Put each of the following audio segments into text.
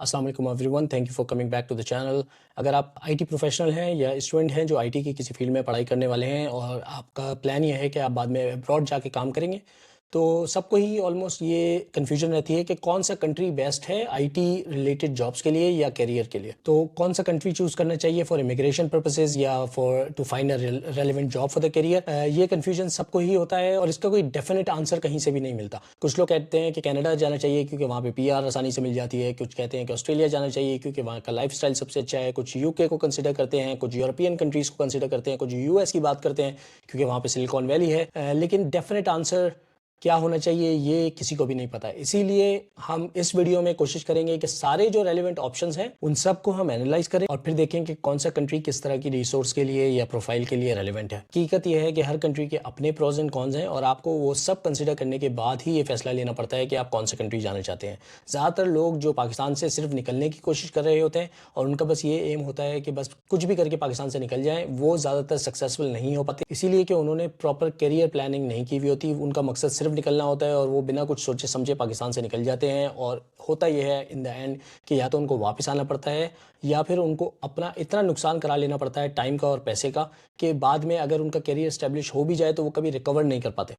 अस्सलाम वालेकुम everyone, thank you for coming back to the channel. अगर आप आईटी प्रोफेशनल हैं या स्टूडेंट हैं जो आईटी की किसी फील्ड में पढ़ाई करने वाले हैं और आपका प्लान ये है कि आप बाद में अब्रॉड जाके काम करेंगे, तो सबको ही ऑलमोस्ट ये कन्फ्यूजन रहती है कि कौन सा कंट्री बेस्ट है आईटी रिलेटेड जॉब्स के लिए या करियर के लिए। तो कौन सा कंट्री चूज करना चाहिए फॉर इमिग्रेशन पर्पसेज या for to find a relevant job for the career, ये कन्फ्यूजन सबको ही होता है और इसका कोई डेफिनेट आंसर कहीं से भी नहीं मिलता। कुछ लोग कहते हैं कि कनाडा जाना चाहिए क्योंकि वहाँ पे पीआर आसानी से मिल जाती है, कुछ कहते हैं कि ऑस्ट्रेलिया जाना चाहिए क्योंकि वहाँ का लाइफस्टाइल सबसे अच्छा है, कुछ यूके को कंसिडर करते हैं, कुछ यूरोपियन कंट्रीज को कंसिडर करते हैं, कुछ यूएस की बात करते हैं क्योंकि वहाँ पे सिलिकॉन वैली है। लेकिन डेफिनेट आंसर क्या होना चाहिए ये किसी को भी नहीं पता है। इसीलिए हम इस वीडियो में कोशिश करेंगे कि सारे जो रेलेवेंट ऑप्शंस हैं उन सब को हम एनालाइज करें और फिर देखें कि कौन सा कंट्री किस तरह की रिसोर्स के लिए या प्रोफाइल के लिए रेलेवेंट है। हकीकत यह है कि हर कंट्री के अपने प्रोज एंड कॉन्स हैं और आपको वो सब कंसिडर करने के बाद ही ये फैसला लेना पड़ता है कि आप कौन सा कंट्री जाना चाहते हैं। ज़्यादातर लोग जो पाकिस्तान से सिर्फ निकलने की कोशिश कर रहे होते हैं और उनका बस ये एम होता है कि बस कुछ भी करके पाकिस्तान से निकल जाएं, वो ज़्यादातर सक्सेसफुल नहीं हो पाते, इसीलिए कि उन्होंने प्रॉपर करियर प्लानिंग नहीं की हुई होती। उनका मकसद सिर्फ निकलना होता है और वो बिना कुछ सोचे समझे पाकिस्तान से निकल जाते हैं और होता यह है इन द एंड कि या तो उनको वापस आना पड़ता है या फिर उनको अपना इतना नुकसान करा लेना पड़ता है टाइम का और पैसे का कि बाद में अगर उनका करियर एस्टेब्लिश हो भी जाए तो वो कभी रिकवर नहीं कर पाते।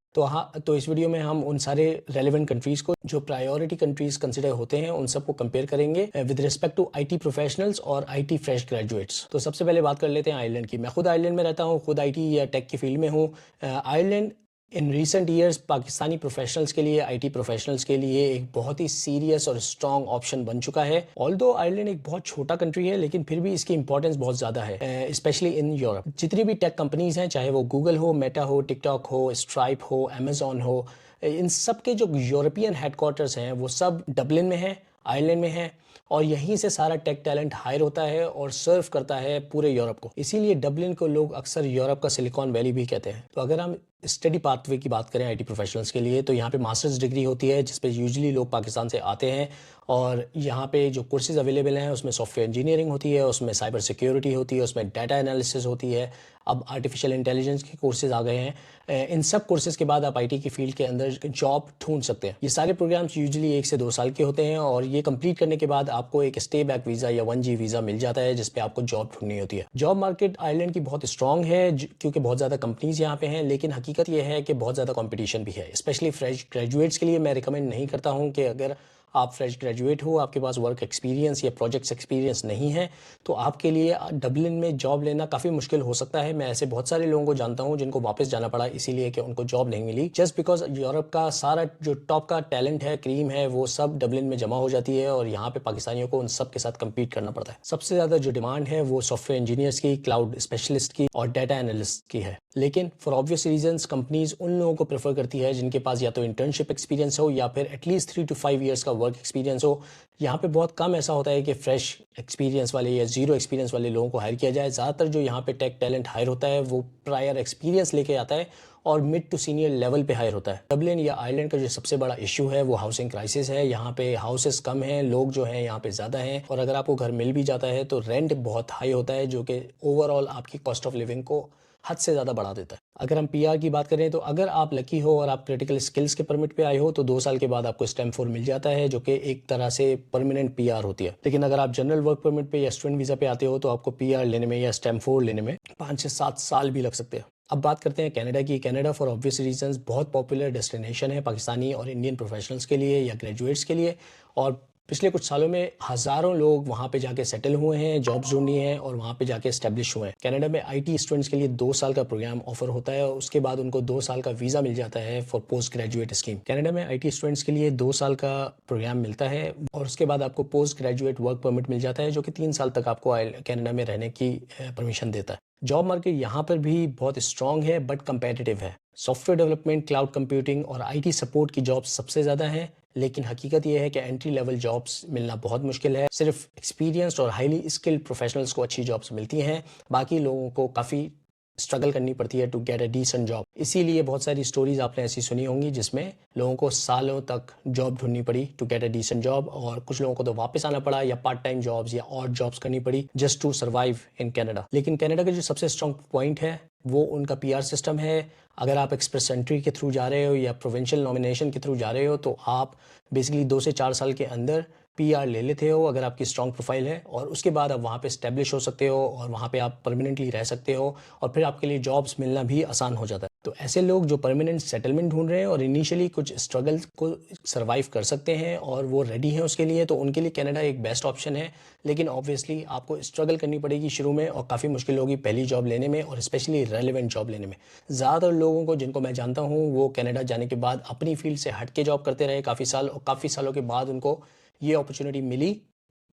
तो इस वीडियो में हम उन सारे रेलेवेंट कंट्रीज को जो प्रायोरिटी कंट्रीज कंसिडर होते हैं उन सबको कंपेयर करेंगे with respect to IT professionals और आईटी फ्रेश ग्रेजुएट्स। तो सबसे पहले बात कर लेते हैं आयरलैंड की। मैं खुद आयरलैंड में रहता हूँ, खुद आईटी या टेक की फील्ड में हूँ। Ireland in recent years Pakistani professionals के लिए, आईटी प्रोफेशनल्स के लिए एक बहुत ही सीरियस और स्ट्रॉन्ग ऑप्शन बन चुका है। ऑल्दो आयरलैंड एक बहुत छोटा कंट्री है लेकिन फिर भी इसकी इंपॉर्टेंस बहुत ज़्यादा है, स्पेशली इन यूरोप। जितनी भी टेक कंपनीज हैं, चाहे वो गूगल हो, मेटा हो, टिकटॉक हो, स्ट्राइप हो, अमेजॉन हो, इन सब के जो यूरोपियन हेडक्वार्टर्स हैं वो सब डबलिन में है, आयरलैंड में है और यहीं से सारा टेक टैलेंट हायर होता है और सर्व करता है पूरे यूरोप को। इसीलिए डबलिन को लोग अक्सर यूरोप का सिलिकॉन वैली भी कहते हैं। तो अगर हम स्टडी पाथवे की बात करें आईटी प्रोफेशनल्स के लिए, तो यहाँ पे मास्टर्स डिग्री होती है जिस पे यूजुअली लोग पाकिस्तान से आते हैं और यहाँ पे जो कोर्सेज अवेलेबल हैं उसमें सॉफ्टवेयर इंजीनियरिंग होती है, उसमें साइबर सिक्योरिटी होती है, उसमें डाटा एनालिसिस होती है, अब आर्टिफिशियल इंटेलिजेंस के कोर्सेज आ गए हैं। इन सब कोर्सेज के बाद आप आईटी की फील्ड के अंदर जॉब ढूंढ सकते हैं। ये सारे प्रोग्राम्स यूजुअली 1 से 2 साल के होते हैं और ये कंप्लीट करने के बाद आपको एक स्टे बैक वीज़ा या 1G वीज़ा मिल जाता है जिसपे आपको जॉब ढूंढनी होती है। जॉब मार्केट आयरलैंड की बहुत स्ट्रॉन्ग है क्योंकि बहुत ज़्यादा कंपनीज यहाँ पे हैं, लेकिन हकीकत यह है कि बहुत ज़्यादा कंपटीशन भी है। स्पेशली फ्रेश ग्रेजुएट्स के लिए मैं रिकमेंड नहीं करता हूँ कि अगर आप फ्रेश ग्रेजुएट हो, आपके पास वर्क एक्सपीरियंस या प्रोजेक्ट्स एक्सपीरियंस नहीं है, तो आपके लिए डबलिन में जॉब लेना काफ़ी मुश्किल हो सकता है। मैं ऐसे बहुत सारे लोगों को जानता हूं जिनको वापस जाना पड़ा इसीलिए कि उनको जॉब नहीं मिली, जस्ट बिकॉज यूरोप का सारा जो टॉप का टैलेंट है, क्रीम है, वो सब डबलिन में जमा हो जाती है और यहाँ पे पाकिस्तानियों को उन सब के साथ कम्पीट करना पड़ता है। सबसे ज़्यादा जो डिमांड है वो सॉफ्टवेयर इंजीनियर्स की, क्लाउड स्पेशलिस्ट की और डाटा एनालिस्ट की है। लेकिन फॉर ऑब्वियस रीजंस कंपनीज उन लोगों को प्रेफर करती है जिनके पास या तो इंटर्नशिप एक्सपीरियंस हो या फिर एटलीस्ट 3 to 5 ईयर्स का वर्क एक्सपीरियंस हो। यहाँ पे बहुत कम ऐसा होता है कि फ्रेश एक्सपीरियंस वाले या जीरो एक्सपीरियंस वाले लोगों को हायर किया जाए। ज़्यादातर जो यहाँ पे टेक टैलेंट हायर होता है वो प्रायर एक्सपीरियंस लेके आता है और मिड टू सीनियर लेवल पे हायर होता है। डबलिन या आयरलैंड का जो सबसे बड़ा इशू है वो हाउसिंग क्राइसिस है। यहाँ पे हाउसेस कम हैं, लोग जो हैं यहाँ पे ज़्यादा हैं और अगर आपको घर मिल भी जाता है तो रेंट बहुत हाई होता है जो कि ओवरऑल आपकी कॉस्ट ऑफ लिविंग को हद से ज़्यादा बढ़ा देता है। अगर हम पीआर की बात करें तो अगर आप लकी हो और आप क्रिटिकल स्किल्स के परमिट पे आए हो तो 2 साल के बाद आपको स्टेम 4 मिल जाता है जो कि एक तरह से परमानेंट पीआर होती है। लेकिन अगर आप जनरल वर्क परमिट पे या स्टूडेंट वीज़ा पे आते हो तो आपको पीआर लेने में या स्टेम 4 लेने में 5 से 7 साल भी लग सकते हैं। अब बात करते हैं कनाडा की। कनाडा फॉर ऑब्वियस रीजंस बहुत पॉपुलर डेस्टिनेशन है पाकिस्तानी और इंडियन प्रोफेशनल्स के लिए या ग्रेजुएट्स के लिए और पिछले कुछ सालों में हज़ारों लोग वहाँ पे जाके सेटल हुए हैं, जॉब्स ढूंढी हैं और वहाँ पे जाके एस्टेब्लिश हुए हैं। कनाडा में आईटी स्टूडेंट्स के लिए 2 साल का प्रोग्राम ऑफर होता है और उसके बाद उनको 2 साल का वीज़ा मिल जाता है for post graduate scheme. Canada में आईटी स्टूडेंट्स के लिए 2 साल का प्रोग्राम मिलता है और उसके बाद आपको पोस्ट ग्रेजुएट वर्क परमिट मिल जाता है जो कि 3 साल तक आपको कनाडा में रहने की परमिशन देता है। जॉब मार्केट यहाँ पर भी बहुत स्ट्रॉन्ग है बट कंपेटिटिव है। सॉफ्टवेयर डेवलपमेंट, क्लाउड कंप्यूटिंग और आईटी सपोर्ट की जॉब्स सबसे ज़्यादा हैं, लेकिन हकीकत यह है कि एंट्री लेवल जॉब्स मिलना बहुत मुश्किल है। सिर्फ एक्सपीरियंस्ड और हाईली स्किल्ड प्रोफेशनल्स को अच्छी जॉब्स मिलती हैं, बाकी लोगों को काफ़ी स्ट्रगल करनी पड़ती है to get a decent job. इसीलिए बहुत सारी स्टोरीज आपने ऐसी सुनी होंगी जिसमें लोगों को सालों तक जॉब ढूंढनी पड़ी to get a decent job और कुछ लोगों को तो वापस आना पड़ा या पार्ट टाइम जॉब्स या और जॉब्स करनी पड़ी just to survive in Canada. लेकिन कनाडा का जो सबसे स्ट्रॉन्ग पॉइंट है वो उनका पीआर सिस्टम है। अगर आप एक्सप्रेस एंट्री के थ्रू जा रहे हो या प्रोविंशियल नॉमिनेशन के थ्रू जा रहे हो तो आप बेसिकली 2 से 4 साल के अंदर पीआर ले लेते हो अगर आपकी स्ट्रॉन्ग प्रोफाइल है, और उसके बाद आप वहाँ पे स्टैब्लिश हो सकते हो और वहाँ पे आप परमानेंटली रह सकते हो, और फिर आपके लिए जॉब्स मिलना भी आसान हो जाता है। तो ऐसे लोग जो परमानेंट सेटलमेंट ढूंढ रहे हैं और इनिशियली कुछ स्ट्रगल को सर्वाइव कर सकते हैं और वो रेडी हैं उसके लिए, तो उनके लिए कनाडा एक बेस्ट ऑप्शन है। लेकिन ऑब्वियसली आपको स्ट्रगल करनी पड़ेगी शुरू में, और काफ़ी मुश्किल होगी पहली जॉब लेने में, और स्पेशली रेलिवेंट जॉब लेने में। ज़्यादातर लोगों को जिनको मैं जानता हूँ वो कनाडा जाने के बाद अपनी फील्ड से हट के जॉब करते रहे काफ़ी साल, और काफ़ी सालों के बाद उनको ये अपॉर्चुनिटी मिली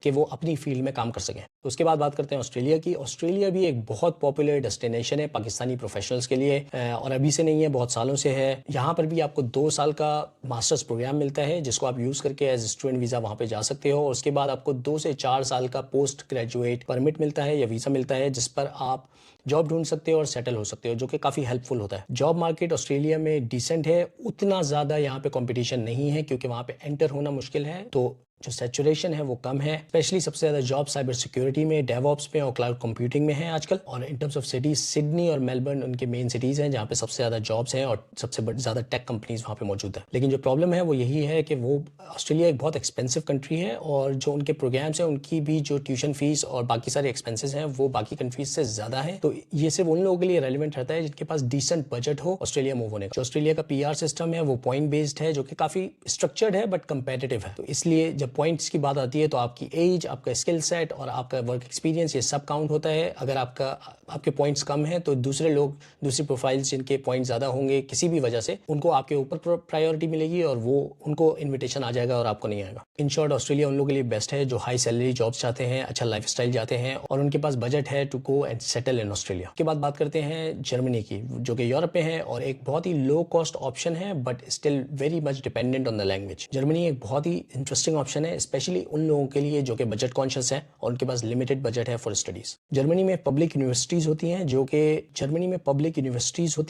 कि वो अपनी फील्ड में काम कर सकें। तो उसके बाद बात करते हैं ऑस्ट्रेलिया की। ऑस्ट्रेलिया भी एक बहुत पॉपुलर डेस्टिनेशन है पाकिस्तानी प्रोफेशनल्स के लिए, और अभी से नहीं है, बहुत सालों से है। यहाँ पर भी आपको 2 साल का मास्टर्स प्रोग्राम मिलता है जिसको आप यूज़ करके एज स्टूडेंट वीज़ा वहाँ पे जा सकते हो, और उसके बाद आपको 2 से 4 साल का पोस्ट ग्रेजुएट परमिट मिलता है या वीज़ा मिलता है, जिस पर आप जॉब ढूंढ सकते हो और सेटल हो सकते हो, जो कि काफ़ी हेल्पफुल होता है। जॉब मार्केट ऑस्ट्रेलिया में डिसेंट है, उतना ज़्यादा यहाँ पे कंपटीशन नहीं है क्योंकि वहाँ पे एंटर होना मुश्किल है, तो जो सैचुरेशन है वो कम है। स्पेशली सबसे ज़्यादा जॉब साइबर सिक्योरिटी में, डेवऑप्स में और क्लाउड कंप्यूटिंग में है आजकल। और इन टर्म्स ऑफ सिटीज, सिडनी और मेलबर्न उनके मेन सिटीज़ हैं जहाँ पे सबसे ज़्यादा जॉब्स हैं और सबसे ज़्यादा टेक कंपनीज वहाँ पे मौजूद है। लेकिन जो प्रॉब्लम है वो यही है कि वो ऑस्ट्रेलिया एक बहुत एक्सपेंसिव कंट्री है, और जो उनके प्रोग्राम्स हैं उनकी भी जो ट्यूशन फीस और बाकी सारे एक्सपेंसेस हैं वो बाकी कंट्रीज से ज़्यादा है। तो ये सिर्फ उन लोगों के लिए रेलिवेंट रहता है जिनके पास डिसेंट बजट हो ऑस्ट्रेलिया मूव होने का। जो ऑस्ट्रेलिया का पीआर सिस्टम है वो पॉइंट बेस्ड है, जो कि काफ़ी स्ट्रक्चर्ड है बट कंपेटिटिव है। तो इसलिए जब पॉइंट्स की बात आती है तो आपकी एज, आपका स्किल सेट और आपका वर्क एक्सपीरियंस ये सब काउंट होता है। अगर आपके पॉइंट्स कम हैं तो दूसरे लोग, दूसरी प्रोफाइल्स जिनके पॉइंट्स ज़्यादा होंगे किसी भी वजह से, उनको आपके ऊपर प्रायोरिटी मिलेगी और वो उनको इन्विटेशन आ जाएगा और आपको नहीं आएगा। इन शॉर्ट ऑस्ट्रेलिया उन लोगों के लिए बेस्ट है जो हाई सैलरी जॉब्स चाहते हैं, अच्छा लाइफस्टाइल चाहते हैं और उनके पास बजट है to go and settle in Australia. के बाद बात करते हैं जर्मनी की, जो कि यूरोप में है और एक बहुत ही लो कॉस्ट ऑप्शन है but still very much dependent on the language. Germany एक बहुत ही इंटरेस्टिंग ऑप्शन है, स्पेशली उन लोगों के लिए जो कि बजट कॉन्शियस है और उनके पास लिमिटेड बजट है फॉर स्टडीज। जर्मनी में पब्लिक यूनिवर्सिटीज होती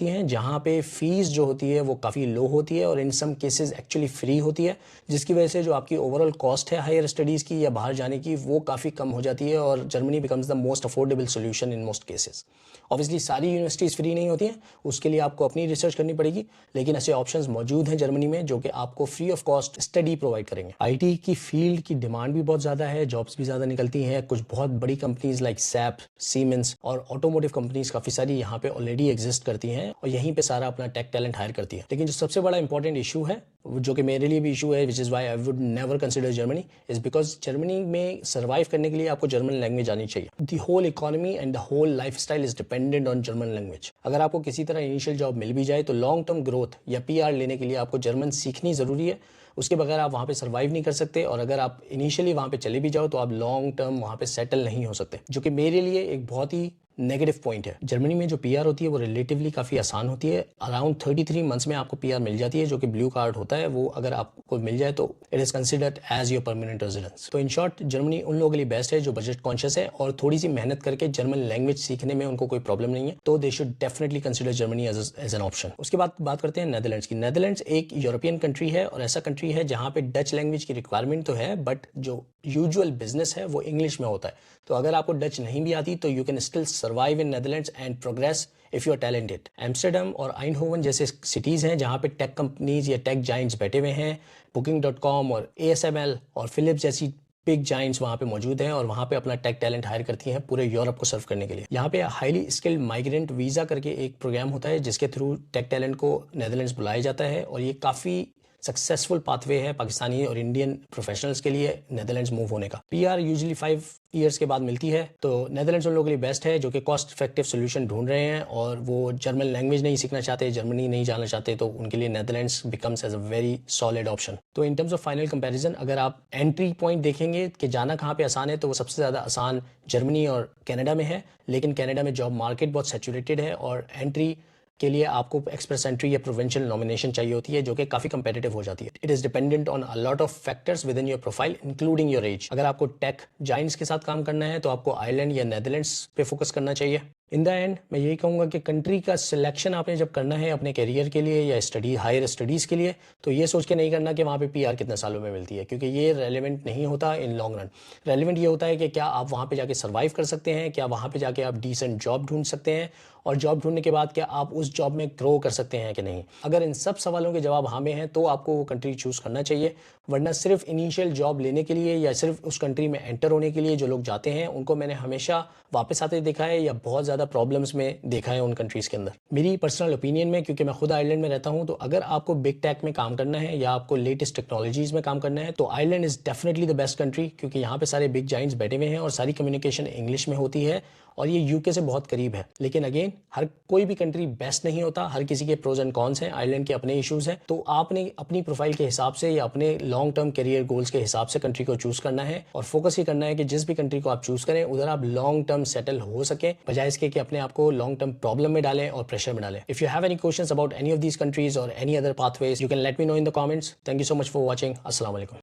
हैं, जहाँ पे फीस जो होती है वो काफ़ी लो होती है और इन सम केसेस एक्चुअली फ्री होती है, जिसकी वजह से जो आपकी ओवरऑल कॉस्ट है हायर स्टडीज़ की या बाहर जाने की वो काफ़ी कम हो जाती है और Germany becomes the most affordable solution in most cases. Obviously सारी यूनिवर्सिटीज़ फ्री नहीं होती हैं, उसके लिए आपको अपनी रिसर्च करनी पड़ेगी, लेकिन ऐसे ऑप्शंस मौजूद हैं जर्मनी में जो कि आपको free of cost study provide करेंगे। आईटी की फील्ड की डिमांड भी बहुत ज़्यादा है, जॉब्स भी ज़्यादा निकलती हैं। कुछ बहुत बड़ी कंपनीज लाइक सैप, सीमेंस और ऑटोमोटिव कंपनीज काफ़ी सारी यहाँ पे ऑलरेडी एग्जिस्ट करती हैं और यहीं पे सारा अपना टेक टैलेंट हायर करती है। लेकिन जो सबसे बड़ा इंपॉर्टेंट इशू है, जो कि मेरे लिए भी इशू है, which is why I would never consider Germany, is because Germany में सर्वाइव करने के लिए आपको जर्मन लैंग्वेज आनी चाहिए। The whole economy and the whole life style is dependent on German language. अगर आपको किसी तरह इनिशियल जॉब मिल भी जाए तो लॉन्ग टर्म ग्रोथ या पीआर लेने के लिए आपको जर्मन सीखनी ज़रूरी है, उसके बगैर आप वहाँ पे सर्वाइव नहीं कर सकते। और अगर आप इनिशियली वहाँ पे चले भी जाओ तो आप लॉन्ग टर्म वहाँ पे सेटल नहीं हो सकते, जो कि मेरे लिए एक बहुत ही नेगेटिव पॉइंट है। जर्मनी में जो पीआर होती है वो रिलेटिवली काफ़ी आसान होती है। अराउंड 33 मंथ्स में आपको पीआर मिल जाती है, जो कि ब्लू कार्ड होता है। वो अगर आपको मिल जाए तो it is considered as your permanent residence. तो इन शॉर्ट जर्मनी उन लोगों के लिए बेस्ट है जो बजट कॉन्शियस है और थोड़ी सी मेहनत करके जर्मन लैंग्वेज सीखने में उनको कोई प्रॉब्लम नहीं है, तो they should definitely consider Germany as an option. उसके बाद बात करते हैं नेदरलैंड्स की। नेदरलैंड्स एक यूरोपियन कंट्री है और ऐसा कंट्री है जहाँ पे डच लैंग्वेज की रिक्वायरमेंट तो है बट जो यूजुअल बिजनेस है वो इंग्लिश में होता है। तो अगर आपको डच नहीं भी आती तो you can still survive in Netherlands and progress if you are talented. Amsterdam और आइंडहोवन जैसे सिटीज़ हैं जहाँ पे टेक कंपनीज या टेक जाइंट्स बैठे हुए हैं। Booking.com और ASML और फिलिप्स जैसी बिग जाइंट्स वहाँ पे मौजूद हैं और वहाँ पे अपना टेक टैलेंट हायर करती हैं पूरे यूरोप को सर्व करने के लिए। यहाँ पे हाईली स्किल्ड माइग्रेंट वीज़ा करके एक प्रोग्राम होता है जिसके थ्रू टेक टैलेंट को नेदरलैंड्स बुलाया जाता है और ये काफ़ी सक्सेसफुल पाथवे है पाकिस्तानी और इंडियन प्रोफेशनल्स के लिए नेदरलैंड्स मूव होने का। पीआर यूजुअली 5 ईयर्स के बाद मिलती है, तो नेदरलैंड्स उन लोगों के लिए बेस्ट है जो कि कॉस्ट इफेक्टिव सोल्यूशन ढूंढ रहे हैं और वो जर्मन लैंग्वेज नहीं सीखना चाहते, जर्मनी नहीं जाना चाहते, तो उनके लिए Netherlands becomes as a very solid option. तो in terms of final comparison अगर आप एंट्री पॉइंट देखेंगे कि जाना कहाँ पे आसान है, तो वो सबसे ज़्यादा आसान जर्मनी और कनाडा में है, लेकिन कनाडा में जॉब मार्केट बहुत सैचुरेटेड है और एंट्री के लिए आपको एक्सप्रेस एंट्री या प्रोविंशियल नॉमिनेशन चाहिए होती है जो कि काफ़ी कंपेटिटिव हो जाती है। It is dependent on a lot of factors with in your profile including your age. अगर आपको टेक जाइंट्स के साथ काम करना है तो आपको आयरलैंड या नेदरलैंड्स पे फोकस करना चाहिए। इन द एंड मैं यही कहूँगा कि कंट्री का सिलेक्शन आपने जब करना है अपने करियर के लिए या हायर स्टडीज़ के लिए, तो ये सोच के नहीं करना कि वहाँ पे पीआर कितने सालों में मिलती है, क्योंकि ये रेलेवेंट नहीं होता इन लॉन्ग रन। रेलेवेंट ये होता है कि क्या आप वहाँ पे जाके सर्वाइव कर सकते हैं, क्या वहाँ पे जाके आप डिसेंट जॉब ढूंढ सकते हैं और जॉब ढूंढने के बाद क्या आप उस जॉब में ग्रो कर सकते हैं कि नहीं। अगर इन सब सवालों के जवाब हाँ में हैं तो आपको वो कंट्री चूज़ करना चाहिए, वरना सिर्फ इनिशियल जॉब लेने के लिए या सिर्फ उस कंट्री में एंटर होने के लिए जो लोग जाते हैं उनको मैंने हमेशा वापस आते देखा है या बहुत ज़्यादा प्रॉब्लम्स में देखा है उन कंट्रीज़ के अंदर। मेरी पर्सनल ओपिनियन में, क्योंकि मैं खुद आयरलैंड में रहता हूँ, तो अगर आपको बिग टेक में काम करना है या आपको लेटेस्ट टेक्नोलॉजीज़ में काम करना है तो Ireland is definitely the best country, क्योंकि यहाँ पे सारे बिग जाइंट्स बैठे हुए हैं और सारी कम्युनिकेशन इंग्लिश में होती है और ये यूके से बहुत करीब है। लेकिन अगेन, हर कोई भी कंट्री बेस्ट नहीं होता, हर किसी के प्रोज एंड कॉन्स हैं, आयरलैंड के अपने इश्यूज़ हैं। तो आपने अपनी प्रोफाइल के हिसाब से या अपने लॉन्ग टर्म करियर गोल्स के हिसाब से कंट्री को चूज़ करना है और फोकस ही करना है कि जिस भी कंट्री को आप चूज़ करें उधर आप लॉन्ग टर्म सेटल हो सके, बजाय इसके कि अपने आप को लॉन्ग टर्म प्रॉब्लम में डालें और प्रेशर में डालें। If you have any questions about any of these countries और any other pathways, you can let me know in the comments. Thank you so much for watching. अस्सलाम वालेकुम।